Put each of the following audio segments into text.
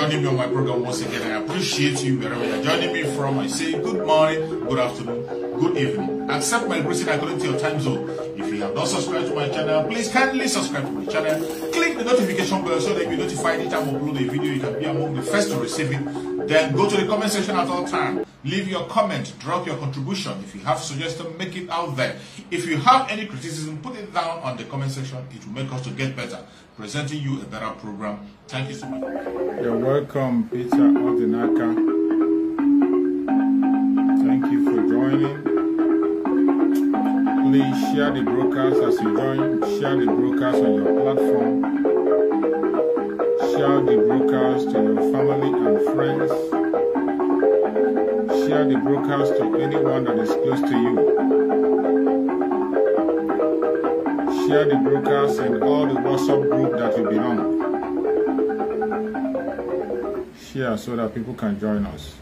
joining me on my program once again. I appreciate you wherever you're joining me from. I say good morning, good afternoon, good evening. Accept my greeting according to your time zone. If you have not subscribed to my channel, please kindly subscribe to my channel. Click the notification bell so that you'll be notified each time I upload a video. You can be among the first to receive it. Then go to the comment section at all times. Leave your comment, drop your contribution. If you have suggestions, make it out there. If you have any criticism, put it down on the comment section. It will make us to get better, presenting you a better program. Thank you so much. You're welcome, Peter Odinaka. Thank you for joining. Please share the broadcast as you join. Share the broadcast on your platform. Share the broadcast to your family and friends. Share the broadcast to anyone that is close to you. Share the broadcast in all the WhatsApp group that you belong. Share so that people can join us.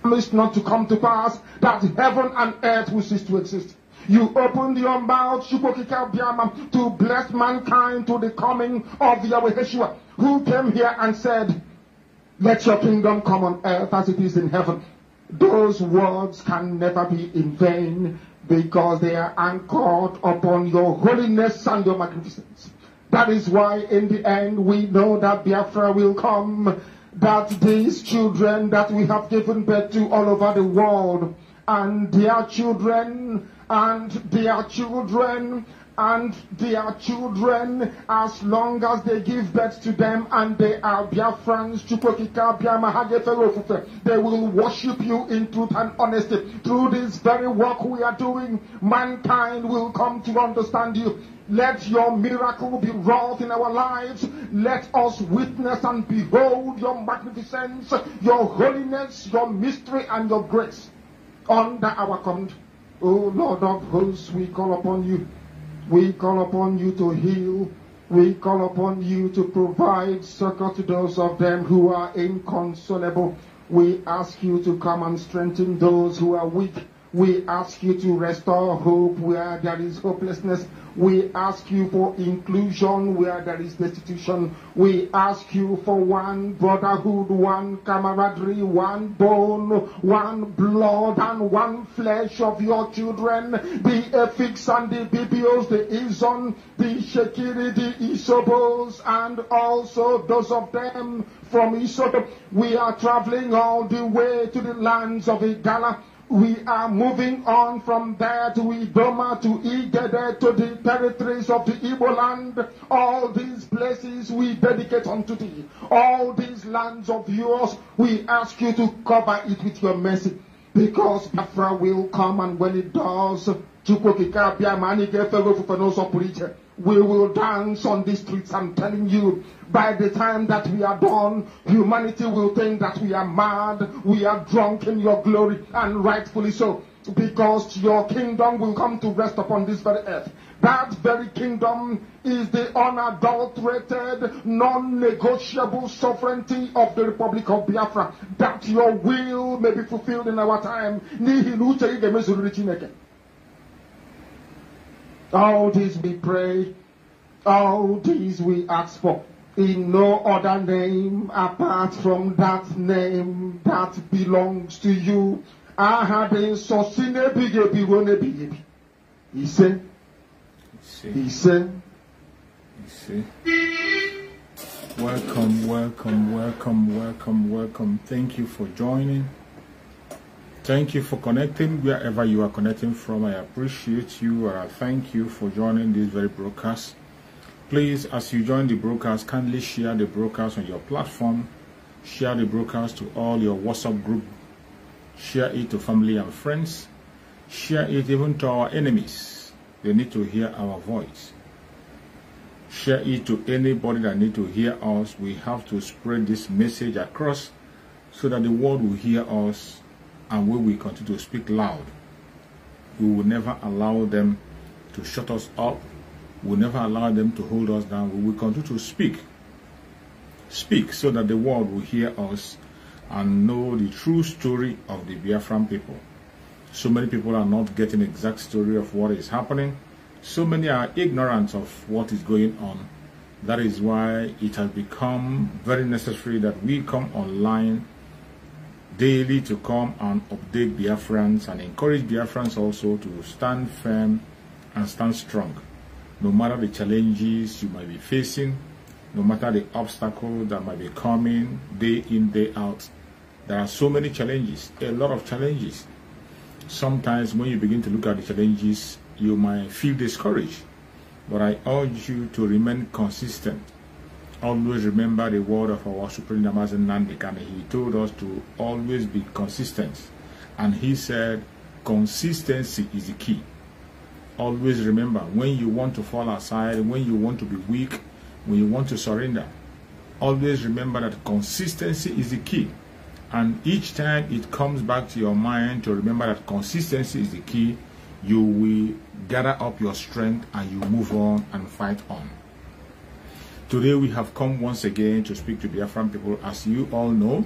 Promised not to come to pass, that heaven and earth will cease to exist. You opened your mouth to bless mankind to the coming of Yahweh Yeshua, who came here and said, let your kingdom come on earth as it is in heaven. Those words can never be in vain, because they are anchored upon your holiness and your magnificence. That is why in the end we know that Biafra will come, that these children that we have given birth to all over the world, and their children, and their children, and their children, as long as they give birth to them and they are Biafrans, they will worship you in truth and honesty. Through this very work we are doing, mankind will come to understand you. Let your miracle be wrought in our lives. Let us witness and behold your magnificence, your holiness, your mystery, and your grace under our command. O Lord of hosts, we call upon you. We call upon you to heal. We call upon you to provide succor to those of them who are inconsolable. We ask you to come and strengthen those who are weak. We ask you to restore hope where there is hopelessness. We ask you for inclusion where there is destitution. We ask you for one brotherhood, one camaraderie, one bone, one blood, and one flesh of your children. The Efiks and the Bibios, the Izon, the Shekiri, the Isobos, and also those of them from Isoto. We are traveling all the way to the lands of Igala. We are moving on from there to Idoma, to Igede, to the territories of the Igbo land. All these places we dedicate unto thee. All these lands of yours, we ask you to cover it with your mercy. Because Biafra will come, and when it does, we will dance on the streets. I'm telling you, by the time that we are done, humanity will think that we are mad, we are drunk in your glory, and rightfully so, because your kingdom will come to rest upon this very earth. That very kingdom is the unadulterated, non-negotiable sovereignty of the Republic of Biafra, that your will may be fulfilled in our time. All these we pray, all these we ask for, in no other name apart from that name that belongs to you. He said, welcome, welcome, welcome, welcome, welcome. Thank you for joining. Thank you for connecting wherever you are connecting from. I appreciate you. I thank you for joining this very broadcast. Please, as you join the broadcast, kindly share the broadcast on your platform. Share the broadcast to all your WhatsApp group. Share it to family and friends. Share it even to our enemies. They need to hear our voice. Share it to anybody that need to hear us. We have to spread this message across so that the world will hear us, and we will continue to speak loud. We will never allow them to shut us up. We will never allow them to hold us down. We will continue to speak. Speak so that the world will hear us and know the true story of the Biafran people. So many people are not getting the exact story of what is happening. So many are ignorant of what is going on. That is why it has become very necessary that we come online daily to come and update Biafrans and encourage Biafrans also to stand firm and stand strong. No matter the challenges you might be facing, no matter the obstacles that might be coming day in, day out, there are so many challenges, a lot of challenges. Sometimes when you begin to look at the challenges, you might feel discouraged. But I urge you to remain consistent. Always remember the word of our Supreme Namazen Nandik, and he told us to always be consistent. And he said, consistency is the key. Always remember, when you want to fall aside, when you want to be weak, when you want to surrender, always remember that consistency is the key. And each time it comes back to your mind to remember that consistency is the key, you will gather up your strength and you move on and fight on. Today we have come once again to speak to Biafran people. As you all know,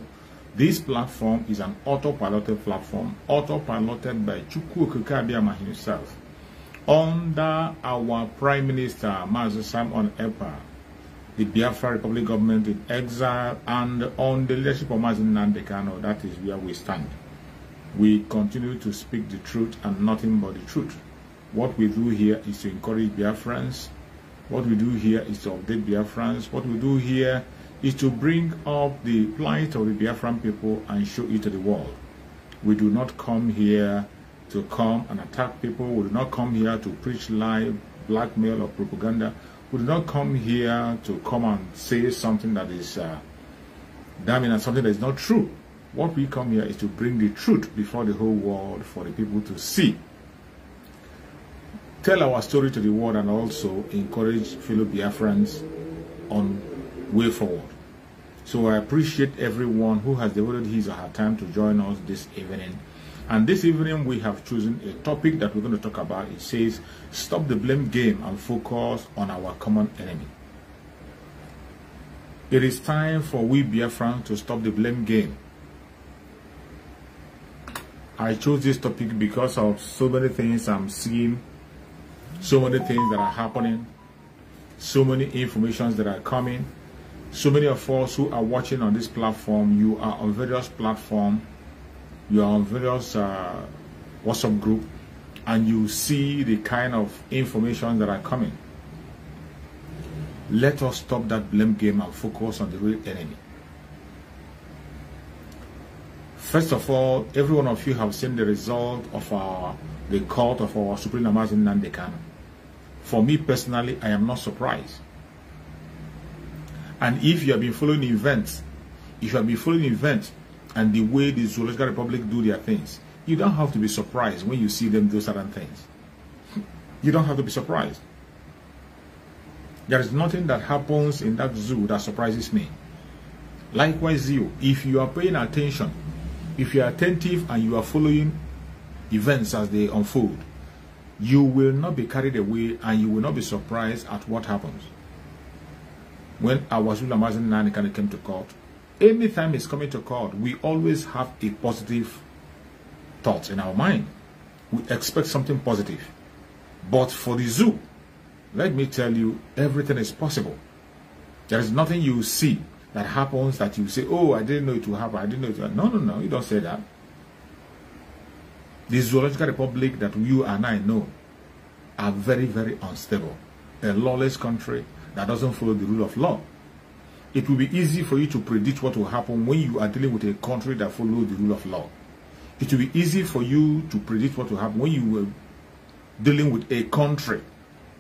this platform is an autopiloted platform, autopiloted by Chukwu Okeke himself, under our Prime Minister, Mazi Simon Ekpa, the Biafra Republic government in exile, and on the leadership of Mazi Nnamdi Kanu. That is where we stand. We continue to speak the truth and nothing but the truth. What we do here is to encourage Biafrans. What we do here is to update Biafrans. What we do here is to bring up the plight of the Biafran people and show it to the world. We do not come here to come and attack people. We do not come here to preach lie, blackmail, or propaganda. We do not come here to come and say something that is damning and something that is not true. What we come here is to bring the truth before the whole world for the people to see. Tell our story to the world and also encourage fellow Biafrans on way forward. So I appreciate everyone who has devoted his or her time to join us this evening. And this evening we have chosen a topic that we're going to talk about. It says, stop the blame game and focus on our common enemy. It is time for we Biafrans to stop the blame game. I chose this topic because of so many things I'm seeing, so many things that are happening, so many informations that are coming. So many of us who are watching on this platform, you are on various platforms, you are on various WhatsApp group, and you see the kind of information that are coming. Let us stop that blame game and focus on the real enemy. First of all, every one of you have seen the result of the court of our Supreme Namazen Nnamdi Kanu. For me personally, I am not surprised. And if you have been following events, and the way the Zoological Republic do their things, you don't have to be surprised when you see them do certain things. You don't have to be surprised. There is nothing that happens in that zoo that surprises me. Likewise, you, if you are paying attention, if you are attentive and you are following events as they unfold, you will not be carried away and you will not be surprised at what happens. When our Supreme Namazen Nnamdi Kanu came to court, anytime he's coming to court, we always have a positive thought in our mind. We expect something positive. But for the zoo, let me tell you, everything is possible. There is nothing you see that happens that you say, oh, I didn't know it would happen. I didn't know it would happen. No, no, no, you don't say that. The Zoological Republic that you and I know are very, very unstable. A lawless country that doesn't follow the rule of law. It will be easy for you to predict what will happen when you are dealing with a country that follows the rule of law. It will be easy for you to predict what will happen when you are dealing with a country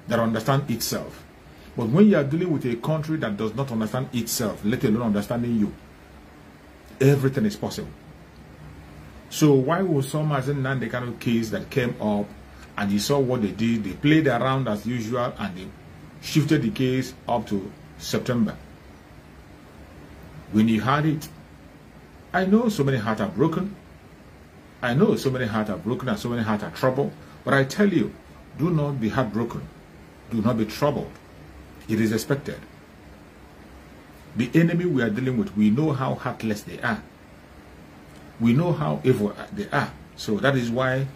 that understands itself. But when you are dealing with a country that does not understand itself, let alone understanding you, everything is possible. So why was some Mazi Nnamdi Kanu case that came up and you saw what they did? They played around as usual and they shifted the case up to September. When you had it, I know so many hearts are broken. I know so many hearts are broken and so many hearts are troubled. But I tell you, do not be heartbroken. Do not be troubled. It is expected. The enemy we are dealing with, we know how heartless they are. We know how evil they are. So that is why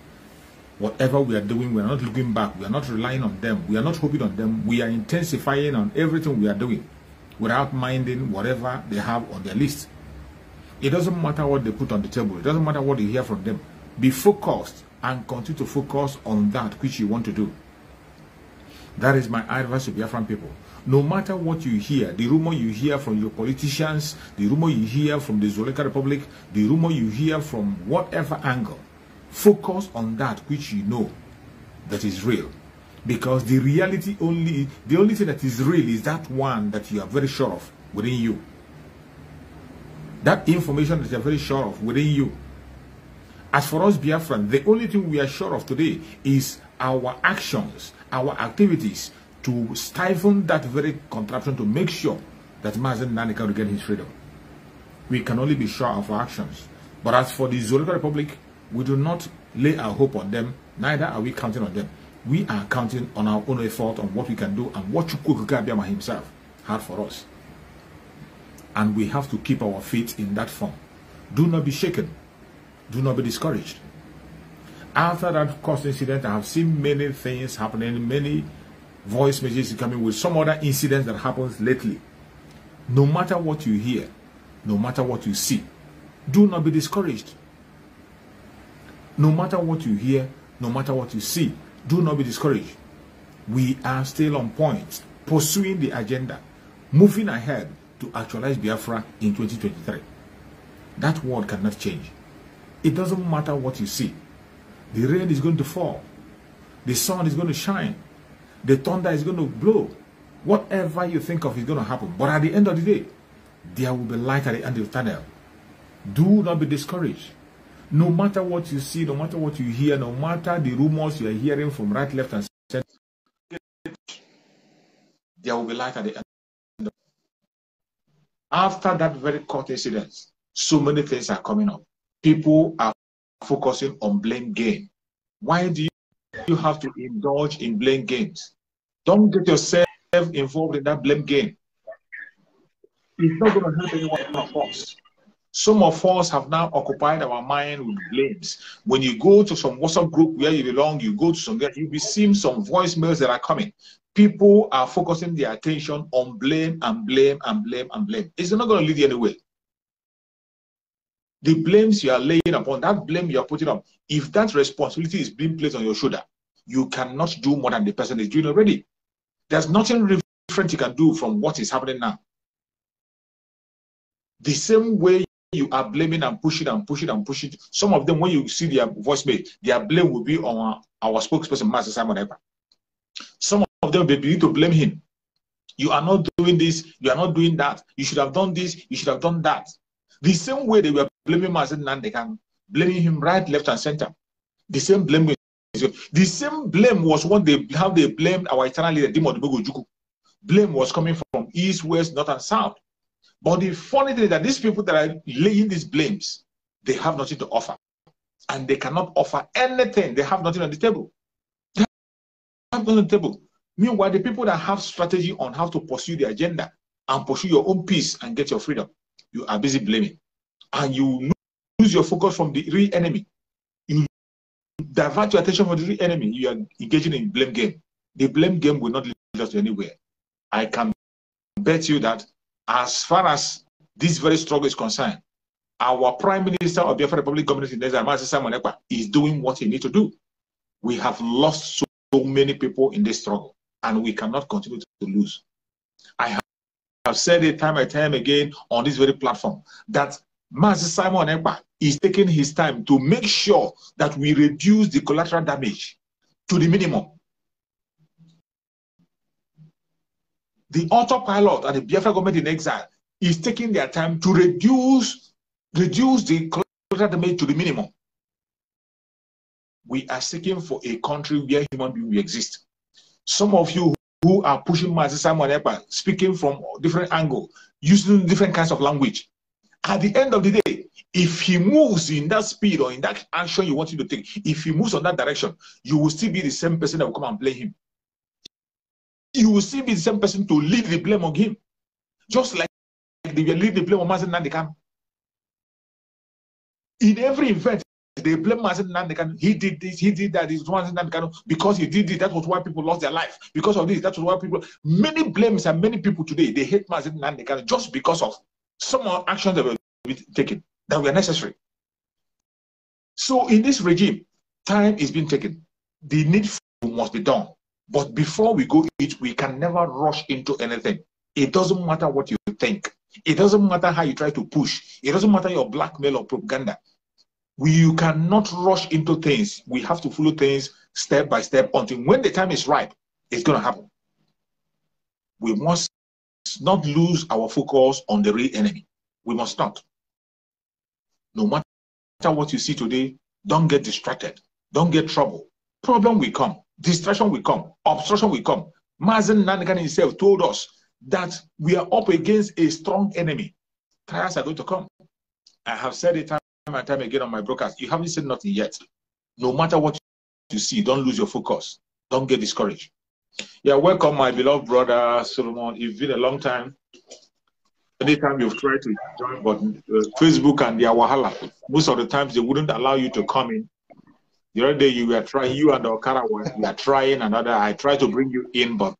Whatever we are doing, we are not looking back. We are not relying on them. We are not hoping on them. We are intensifying on everything we are doing without minding whatever they have on their list. It doesn't matter what they put on the table. It doesn't matter what you hear from them. Be focused and continue to focus on that which you want to do. That is my advice to Biafran people. No matter what you hear, the rumor you hear from your politicians, the rumor you hear from the Zoleka Republic, the rumor you hear from whatever angle, focus on that which you know that is real. Because the only thing that is real is that one that you are very sure of within you. That information that you are very sure of within you. As for us Biafran, the only thing we are sure of today is our actions, our activities to stifle that very contraption to make sure that Mazen Nani can regain his freedom. We can only be sure of our actions. But as for the Zoleka Republic, we do not lay our hope on them, neither are we counting on them. We are counting on our own effort, on what we can do, and what Chukwuka Abiyama himself had for us. And we have to keep our faith in that form. Do not be shaken. Do not be discouraged. After that cost incident, I have seen many things happening, many voice messages coming with some other incidents that happens lately. No matter what you hear, no matter what you see, do not be discouraged. No matter what you hear, no matter what you see, do not be discouraged. We are still on point, pursuing the agenda, moving ahead to actualize Biafra in 2023. That word cannot change. It doesn't matter what you see. The rain is going to fall. The sun is going to shine. The thunder is going to blow. Whatever you think of is going to happen. But at the end of the day, there will be light at the end of the tunnel. Do not be discouraged. No matter what you see, no matter what you hear, no matter the rumors you are hearing from right, left, and center, there will be light at the end. After that very court incident, so many things are coming up. People are focusing on blame game. Why do you have to indulge in blame games? Don't get yourself involved in that blame game. It's not going to help any one of us. Some of us have now occupied our mind with blames. When you go to some WhatsApp group where you belong, you go to some, you'll be seeing some voicemails that are coming. People are focusing their attention on blame and blame and blame and blame. It's not going to lead you anywhere. The blames you are laying upon, that blame you are putting up, if that responsibility is being placed on your shoulder, you cannot do more than the person is doing already. There's nothing different you can do from what is happening now. The same way you are blaming and pushing and pushing and pushing. Some of them, when you see their voicemail, their blame will be on our spokesperson, Master Simon Ekpa. Some of them will begin to blame him. You are not doing this, you are not doing that, you should have done this, you should have done that. The same way they were blaming Mazen Nandekan, blaming him right, left, and center. The same blame. The same blame was what how they blamed our eternal leader, Dimo Juku. Blame was coming from east, west, north, and south. But the funny thing is that these people that are laying these blames, they have nothing to offer. And they cannot offer anything. They have nothing on the table. They have nothing on the table. Meanwhile, the people that have strategy on how to pursue the agenda and pursue your own peace and get your freedom, you are busy blaming. And you lose your focus from the real enemy. You divert your attention from the real enemy. You are engaging in blame game. The blame game will not lead us to anywhere. I can bet you that as far as this very struggle is concerned, our Prime Minister of Biafra Republic Government in Master Simon Ekpa is doing what he needs to do. We have lost so many people in this struggle, and we cannot continue to lose. I have said it time and time again on this very platform that Master Simon Ekpa is taking his time to make sure that we reduce the collateral damage to the minimum. The autopilot and the Biafra government in exile is taking their time to reduce the collateral damage to the minimum. We are seeking for a country where human beings will exist. Some of you who are pushing Master Simon Ekpa, speaking from different angles, using different kinds of language, at the end of the day, if he moves in that speed or in that action you want him to take, if he moves on that direction, you will still be the same person that will come and blame him. You will still be the same person to lead the blame on him. Just like they will lead the blame on Mazen Nandekan. In every event They blame Mazen Nandekano. He did this, he did that. Because he did it, that was why people lost their life. Because of this, that was why people. Many blames and many people today, they hate Mazen Nandekano just because of some actions that were taken that were necessary. So in this regime, time is being taken. The needful must be done. But before we go it, we can never rush into anything. It doesn't matter what you think. It doesn't matter how you try to push. It doesn't matter your blackmail or propaganda. You cannot rush into things. We have to follow things step by step until when the time is ripe, it's going to happen. We must not lose our focus on the real enemy. We must not. No matter what you see today, don't get distracted. Don't get trouble. Problem will come. Distraction will come. Obstruction will come. Mazen Nandekano himself told us that we are up against a strong enemy. Trials are going to come. I have said it time and time again on my broadcast. You haven't said nothing yet. No matter what you see, don't lose your focus. Don't get discouraged. Yeah, welcome, my beloved brother Solomon. It's been a long time. Anytime you've tried to join, but Facebook and their wahala, most of the times they wouldn't allow you to come in. The other day you were trying, you and Okara were trying another. I tried to bring you in, but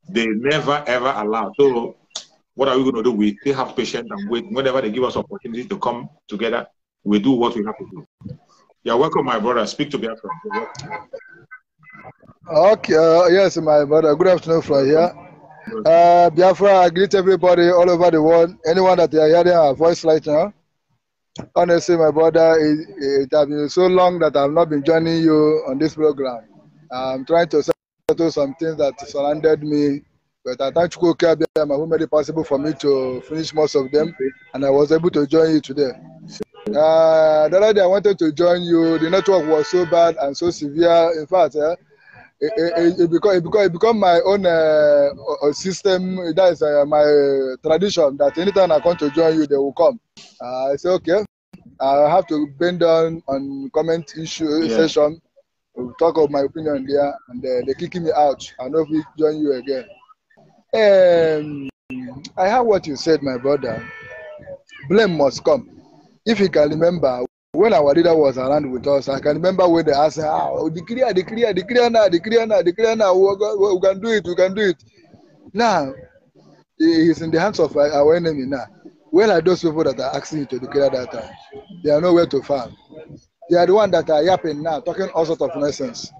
they never ever allow. So what are we going to do? We still have patience and wait. Whenever they give us opportunity to come together, we do what we have to do. Yeah, welcome, my brother. Speak to Biafra. Okay, yes, my brother. Good afternoon from here. Biafra, I greet everybody all over the world. Anyone that are hearing our voice right now. Honestly, my brother, it has been so long that I've not been joining you on this program. I'm trying to settle some things that surrounded me, but I thank you, who made it possible for me to finish most of them, and I was able to join you today. The other day I wanted to join you. The network was so bad and so severe. In fact, it become my own system. That is my tradition. That anytime I come to join you, they will come. I say okay. I have to bend down on comment session. We'll talk of my opinion there, and they're kicking me out. I know if we join you again. I heard what you said, my brother. Blame must come. If you can remember, when our leader was around with us, I can remember when they asked, declare now. We can do it. Now, it's in the hands of our enemy now. Where are those people that are asking you to declare that time? They are nowhere to find. They are the ones that are yapping now, talking all sorts of nonsense.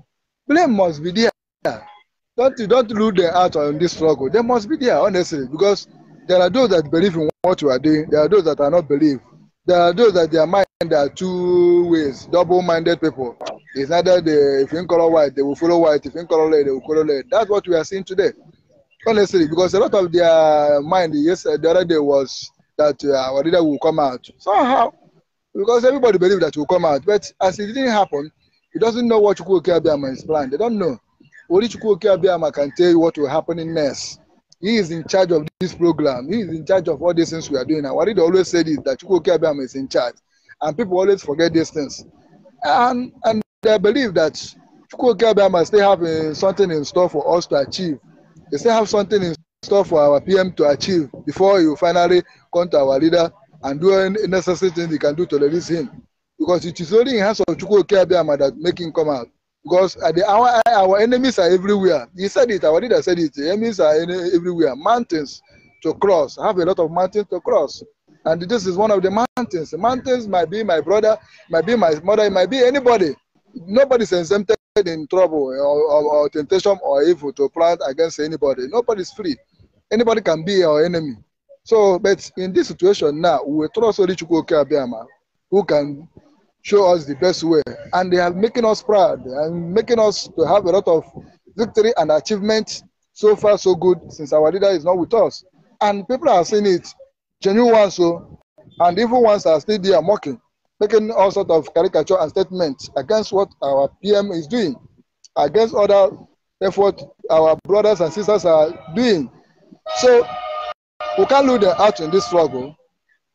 Blame must be there. Don't lose them out on this struggle. They must be there, honestly, because there are those that believe in what you are doing. There are those that are not believe. There are those that their mind are two ways, double-minded people. It's either if you color white, they will follow white. If you color red, they will follow red. That's what we are seeing today, honestly, because a lot of their mind, the other day was that our leader will come out somehow, because everybody believes that will come out. But as it didn't happen, he doesn't know what Chukwu Abiyama is planned. They don't know. Only Chukwu Abiyama can tell you what will happen in next. He is in charge of this program. He is in charge of all these things we are doing. And what he always said is that Chukwu Abiyama is in charge. And people always forget these things. And they believe that Chukwu Abiyama still have something in store for us to achieve. They still have something in store for our PM to achieve before you finally come to our leader and do any necessary things he can do to release him. Because it is only in the hands of Chukwu Abiyama that make him come out. Because our enemies are everywhere. He said it, our leader said it. The enemies are everywhere. Mountains to cross. I have a lot of mountains to cross. And this is one of the mountains. The mountains might be my brother, might be my mother, it might be anybody. Nobody is exempted in trouble or temptation or evil to plant against anybody. Nobody is free. Anybody can be our enemy. So, but in this situation now, we trust only Chukwu Abiyama, who can show us the best way, and they are making us proud and making us to have a lot of victory and achievement. So far, so good, since our leader is not with us, and people are seeing it, genuine ones, and evil ones are still there mocking, making all sorts of caricature and statements against what our PM is doing, against other efforts our brothers and sisters are doing. So we can't lose them out in this struggle.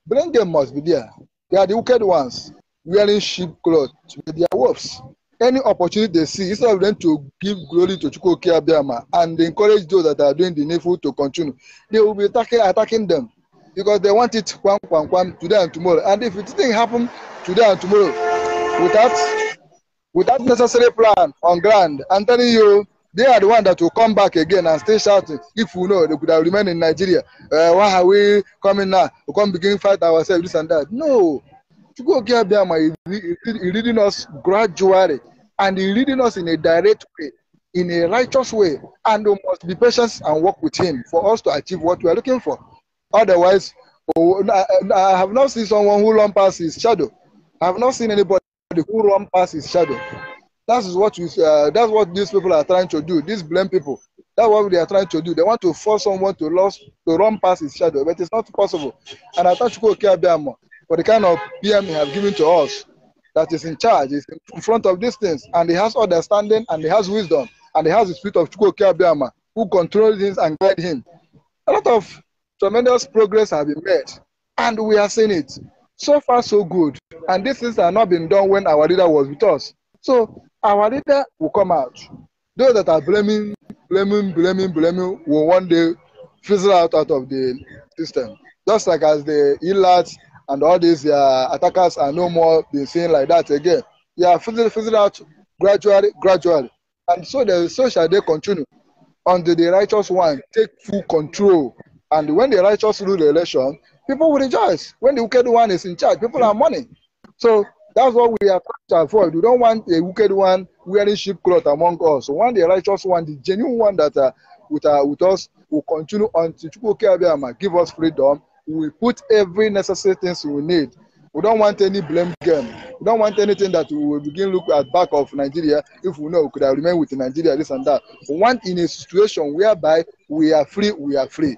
Blame game must be there. They are the wicked ones, wearing sheep clothes with their wolves. Any opportunity they see, instead of them to give glory to Chukwu Abiyama and encourage those that are doing the needful to continue, they will be attacking them because they want it today and tomorrow. And if it didn't happen today and tomorrow, without necessary plan on ground. I'm telling you, they are the one that will come back again and still shouting. If we know they could have remained in Nigeria, why are we coming now? We come begin to fight ourselves, this and that. No. He's leading us gradually, and he's leading us in a direct way, in a righteous way, and we must be patient and work with him for us to achieve what we are looking for. Otherwise, I have not seen someone who run past his shadow. I have not seen anybody who run past his shadow. That's what these people are trying to do. These blame people. That's what they are trying to do. They want to force someone to run past his shadow, but it's not possible. And I thought you could care for the kind of PM he have given to us, that is in charge, is in front of these things, and he has understanding, and he has wisdom, and he has the spirit of Chukwuka Abiyama, who controls things and guide him. A lot of tremendous progress have been made, and we are seeing it. So far, so good. And these things have not been done when our leader was with us. So our leader will come out. Those that are blaming will one day fizzle out of the system. Just like as the elites and all these attackers are no more being seen like that again. Yeah, fizzle out gradually. And so shall they continue until the righteous one take full control. And when the righteous rule the election, people will rejoice. When the wicked one is in charge, people are mourning. So that's what we are trying to avoid. We don't want a wicked one wearing sheep cloth among us. So we want the righteous one, the genuine one that with us will continue until Chukwuka Abiyama give us freedom. We will put every necessary things we need. We don't want any blame game. We don't want anything that we will begin look at back of Nigeria if we know we could have remained with Nigeria, this and that. We want in a situation whereby we are free, we are free.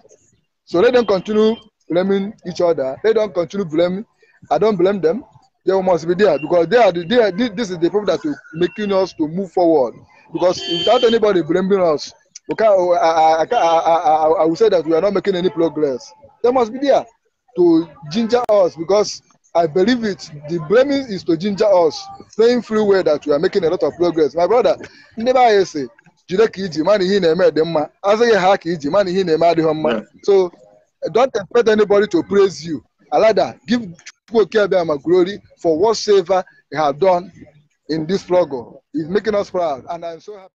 So let them continue blaming each other. They don't continue blaming. I don't blame them. They must be there because this is the people that are making us to move forward. Because without anybody blaming us, I would say that we are not making any progress. They must be there to ginger us, because I believe it. The blaming is to ginger us, saying free way that we are making a lot of progress. My brother, never say, so don't expect anybody to praise you. Rather, give Chukwuka glory for whatsoever he have done in this struggle. He's making us proud, and I'm so happy.